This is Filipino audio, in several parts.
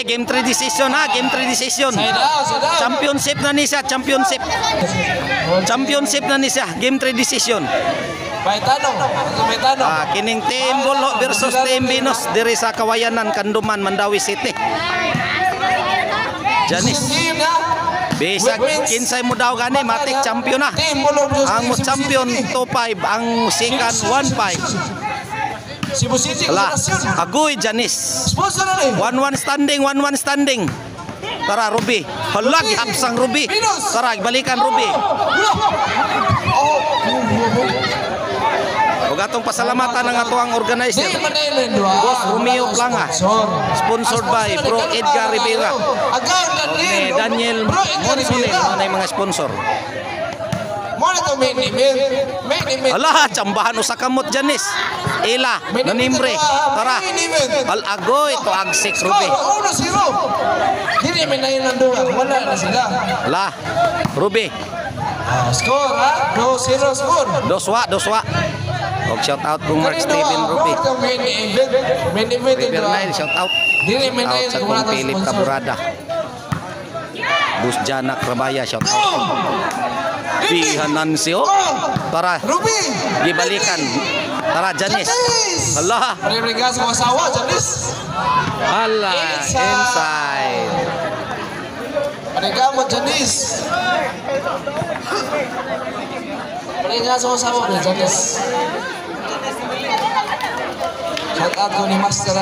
Okay, game 3 decision ha, game 3 decision. Championship na ni siya, championship. Championship na ni siya, game 3 decision. May tanong. Kining Team Bulo versus Team Venus diri sa Kawayanan, Kanduman, Mandawi City. Janis. Bisag kinsay mo daw gani matik champion na. Ang mo champion 2-5, ang second 1-5. Cebu City agoy Janis. 1-1 standing. Tara Ruby. Halag hapsang Ruby. Tara balikan Ruby. Ug atong pasalamatan ang atuang organizer. Boss Romeo Planga. Sponsored by Bro Edgar Rivera. Daniel Monsonel na mga sponsor. Ala, chambahan usa kamot Janis. Ila, nanimbre. Tara. Al-agoy to agsik Ruby. Dili man na duwa, wala na sila. Ala, Ruby. Score ha? 2-0 score. Doswa. Og shout out kung Mark Steven Ruby. Main event ito. Shout out. Dili man na Sa kung Philip Caburada. Bus Janak Rabaya, shout out. Bihanan siyo. Tara. Ruby. Gibalikan. Tara Janis. Allah. Pare-pare sa asawa Janis. Allah. Inside. Pare-pare mo Janis. Pare-pare sa asawa Janis. Shout out ko ni Master.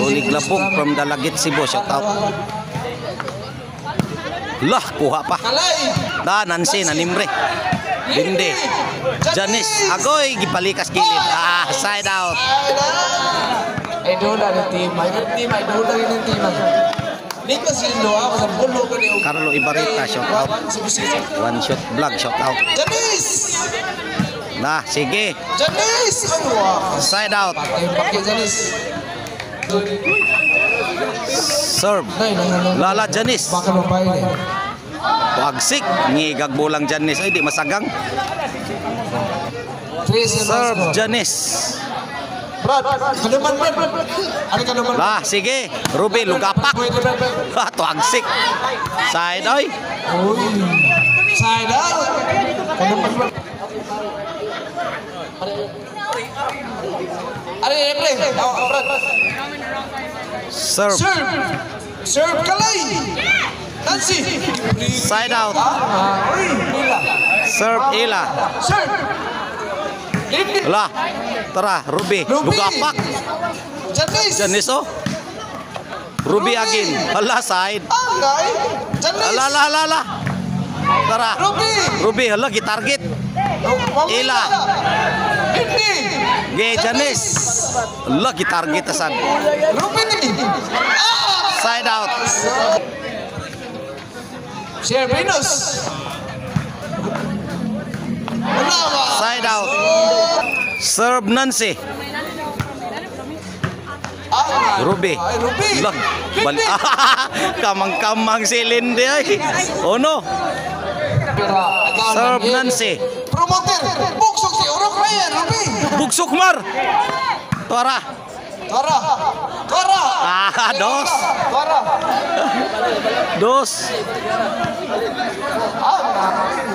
Ulig Labog from Dalagit Cebu, shout out. Lah, kuha pa. Da, Nancy, nanimbre. Binde. Janis, agoy, gipalikas gilid. Side out. Idola ng team. Idola rin ng team. Dito si Loa, sa pulo ko ni Carlo Ibarita, shout out. One shot vlog, shout out. Janis! Nah, sige. Janis! Side out. Pakai Janis. Serve. Lala Janis. Baka mabay ni. Wagsik. Ngigag bulang Janis. Ay, di masagang. Serve Janis. Brad, kanuman Brad. Ano kanuman? Lah, sige. Ruby, lugapak. Wagsik. Side, oy. Side out. Kanuman Brad. Ano yung play? Brad. Serve. Serve Kalay. Nancy. Side out. Serve Ila. Serve. Lah. Tara, Ruby. Lugapak. Janis, oh. Ruby again. Hala, side. Ala. Tara. Ruby, hala, gitarget. Ila. Ge Janis. Hala, gitarget asan. Side out. Share Venus. Side out. Serve Nancy. Ruby. Lag. Kamang-kamang si Lindy ay. Oh no. Serve Nancy. Promoter. Buksok si Orok Ryan. Ruby. Buksok Mar. Tara. Dos. Dos.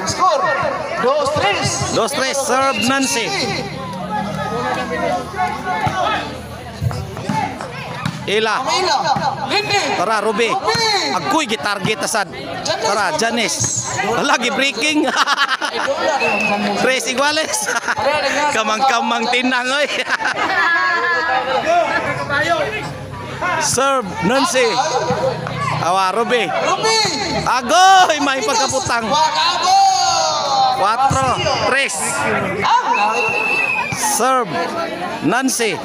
Score. 2-3. 2-3. Serve Nancy. Ila. Tara, Ruby. Agoy, gitarget asad. Tara, Janis. Lagi breaking. Trace Iguales. Kamang-kamang tinang, oy. Serve Nancy. Awa, Ruby. Agoy, may pagkaputang. 4-3. Serve Nancy.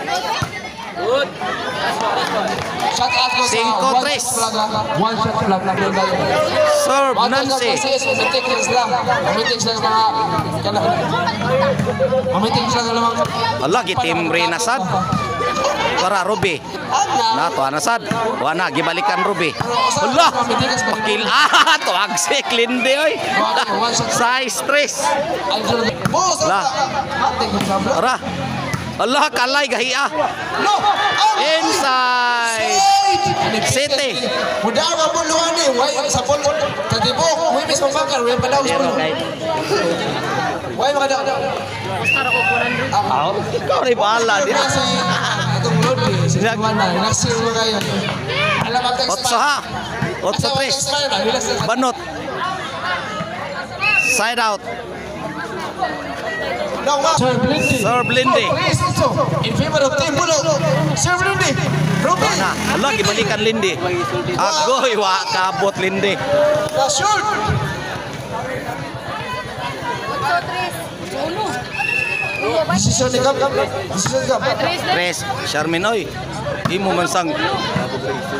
5-3. Serve Nancy. Allah, gitimbre na sad. Tara, Ruby. Nato, anasad. Wana, gibalikan Ruby. Allah, pakil. To agsik, Lindy, oy. Size 3. Lah. Tara. Allah, kalay, gahiya. Inside. City. Muda ka po luhan eh. Why sa pol? Katibok. Uy, Miss Mabakar. Uy, padaw sa pol. Why makadaw? Ikaw rin bahala. Kasi itong road eh. Si Juana. Nagsir mo kayo. Alam ang text. Otso ha. Otso tres. Banot. Side out. Sir Blindy. In favor of Team Bulo. Sir Blindy. Ruby. Na, ala gibalikan Lindy. Agoy wa kabot Lindy. Shoot. Decision ni Gab. Decision ni Gab. Tres, Charmin oy. Imo man sang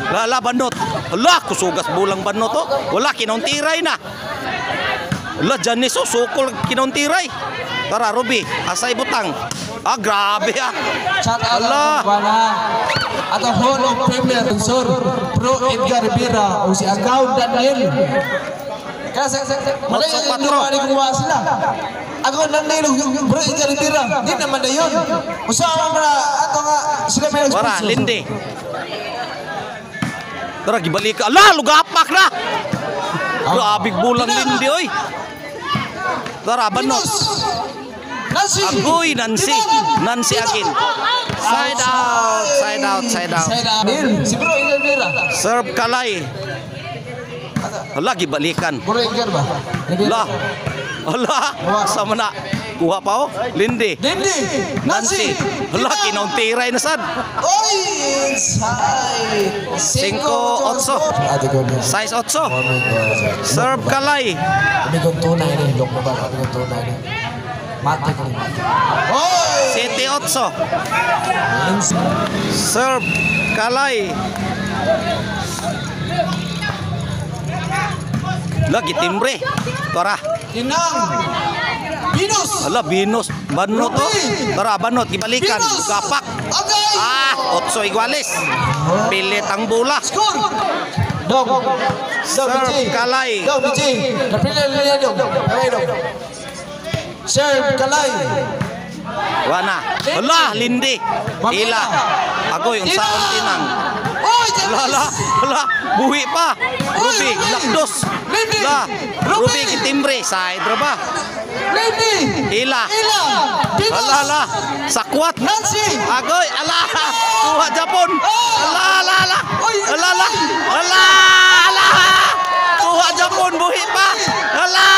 lala banot. Ala kusugas bulang banot to. Wala kinontiray na. Ala Janice sukol kinontiray. Tara Ruby, asay butang. Ah grabe ah. Shout out Allah. at ang Hall of Premier Sir Pro Edgar Rivera o si Agaw Daniel. Kasi malay yung lupa ni kumuha sila. Agaw Daniel yung Pro Edgar Rivera. Di naman na yun. Usawa para ato nga sila may Wara sponsor. Lindy. Tara gibalik ka. Ala lugapak na. Grabe bulang Lindy oy. Tara banot. Nancy. Agoy Nancy. Nancy again. Side out, side out, side out. Si Pro Edgar Rivera. Serve Kalay. Hala gibalikan. Pro Edgar ba? Hala. Hala. Sama na. Kuha pa oh. Lindy. Lindy. Nancy. Hala kinauntiray na sad. Oy! Inside. 5-8. Ate ko na. Size 8. Serve Kalay. Kami kong tunay ni. Lok mo ba? Kami kong tunay ni. Mate ko ni mate. Oy! 7-8. Serve Kalay. Lagi timbre. Tara. Inang. Binus. Ala Binus. Banot to. Tara banot gibalikan. Gapak. Agay. Ah, 8 iguales. Pilit ang bola. Score. Dog. Serve Kalay. Dog, BJ. Napila niya dog. Okay, dog. Serve Kalay. Wana. Hala Lindy. Ila. Agoy unsaon tinang. Oy! Hala, hala, buhi pa. Ruby, lakdos. La, Ruby kitimbre, side ra ba? Lindy. Ila. Ila. Binus. Hala, hala, sakwat. Nancy. Agoy, ala, kuha Japon. Ala, ala, ala. Ala, ala, ala, ala. Kuha Japon, buhi pa. Ala,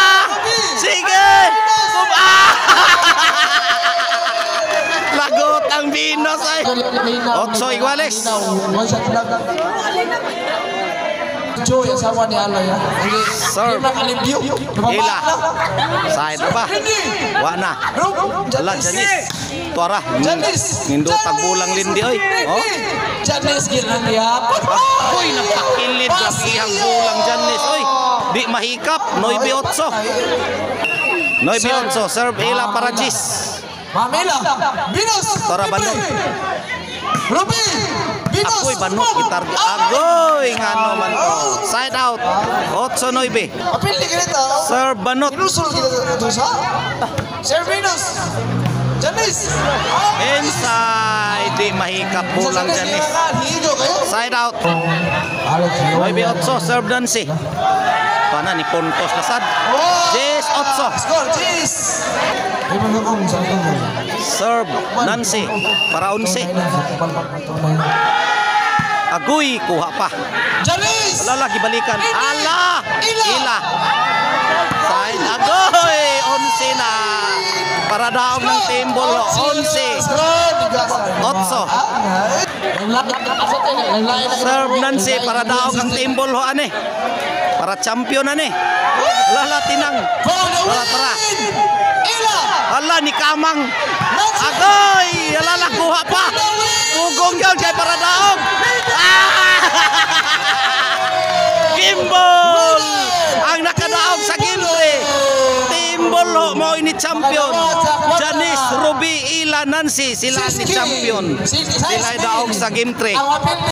sige. Lagot ang Binos ay. 8 iguales. One shot lang. Joy, asawa ni Alay. Serve. Hindi nakalimbyo. Ila. Side ba? Wana. Ala, Janice. Tuara. Janice. Nindo tagbulang Lindy oy. Oh. Janice ginang niya. Uy, napakilid ang iyang bulang Janice oy. Di mahikap. 9-8. 9-8. Serve Ila para Gis. Mamela. Binus. Tara banot. Ruby. Binus. Ako'y banot gitar. Agoy ngano man to. Side out. 8-9. Apil ni ganito. Serve banot. Inusul kita ito sa. Sir Binus. Janice. Inside. Di mahikap bulang Janice. Higo kayo. Side out. Alex. 9-8. Serve Nancy. Pana ni Pontos na sad. 10-8. Score. Cheese. Ay mga kong saan ka mo. Serve Nancy para 11. Agoy kuha pa. Janice. Ala lagi balikan. Ala. Ila. Side agoy 11 na. Para daog ng timbol 11. 8. Serve Nancy para daog ang timbol ho ane. Para champion ane. Lala tinang. Tara. Hala ni Kamang. Agoy, alala kuha pa. Ugong yun kay para daog. Gimbal ang nakadaog sa Gimbre. Timbol ho mo ini champion. Janice, Ruby, Ila, Nancy sila si champion. Sila daog sa Game 3. Ang apil